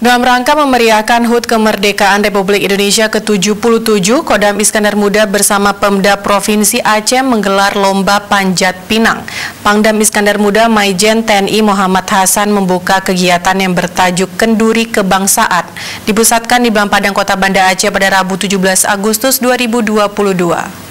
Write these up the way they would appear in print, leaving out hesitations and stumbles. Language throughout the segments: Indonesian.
Dalam rangka memeriahkan HUT Kemerdekaan Republik Indonesia ke-77, Kodam Iskandar Muda bersama Pemda Provinsi Aceh menggelar Lomba Panjat Pinang. Pangdam Iskandar Muda Maijen TNI Muhammad Hasan membuka kegiatan yang bertajuk Kenduri Kebangsaan, dipusatkan di Blampadang, Kota Banda Aceh pada Rabu 17 Agustus 2022.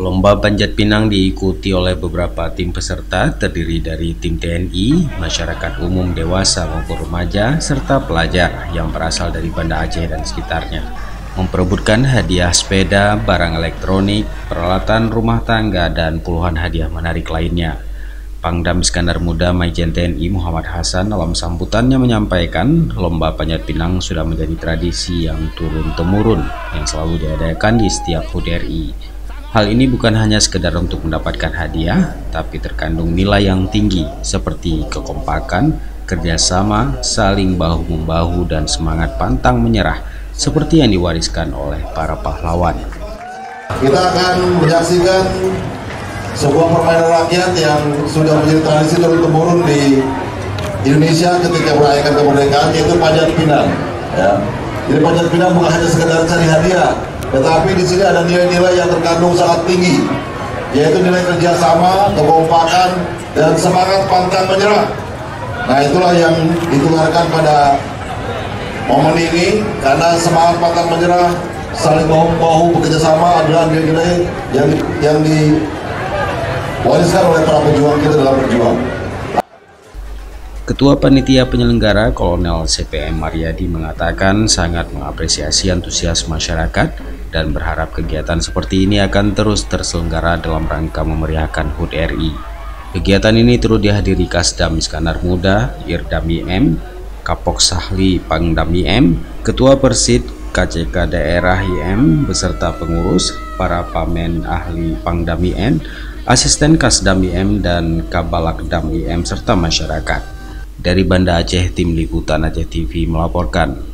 Lomba panjat pinang diikuti oleh beberapa tim peserta terdiri dari tim TNI, masyarakat umum dewasa maupun remaja, serta pelajar yang berasal dari Banda Aceh dan sekitarnya, memperebutkan hadiah sepeda, barang elektronik, peralatan rumah tangga, dan puluhan hadiah menarik lainnya. Pangdam Iskandar Muda Maijen TNI Muhammad Hasan dalam sambutannya menyampaikan lomba panjat pinang sudah menjadi tradisi yang turun-temurun yang selalu diadakan di setiap HUT RI. Hal ini bukan hanya sekedar untuk mendapatkan hadiah, tapi terkandung nilai yang tinggi seperti kekompakan, kerjasama, saling bahu-membahu, dan semangat pantang menyerah seperti yang diwariskan oleh para pahlawan. Kita akan menyaksikan sebuah permainan rakyat yang sudah menjadi tradisi turun-temurun di Indonesia ketika merayakan kemerdekaan, yaitu panjat pinang. Ya. Jadi panjat pinang bukan hanya sekedar cari hadiah, tetapi di sini ada nilai-nilai yang terkandung sangat tinggi, yaitu nilai kerjasama, kekompakan, dan semangat pantang menyerah. Nah, itulah yang ditularkan pada momen ini, karena semangat pantang menyerah, saling bahu-bahu bekerjasama adalah nilai-nilai yang diwariskan oleh para pejuang kita dalam berjuang. Ketua Panitia Penyelenggara Kolonel CPM Mariadi mengatakan sangat mengapresiasi antusias masyarakat dan berharap kegiatan seperti ini akan terus terselenggara dalam rangka memeriahkan HUT RI. Kegiatan ini turut dihadiri Kasdam Iskandar Muda, Irdam IM, Kapok Sahli Pangdam IM, Ketua Persid KCK Daerah IM beserta pengurus, para pamen ahli Pangdam IM, asisten Kasdam IM, dan Kabalakdam IM serta masyarakat. Dari Banda Aceh, Tim Liputan Aceh TV melaporkan.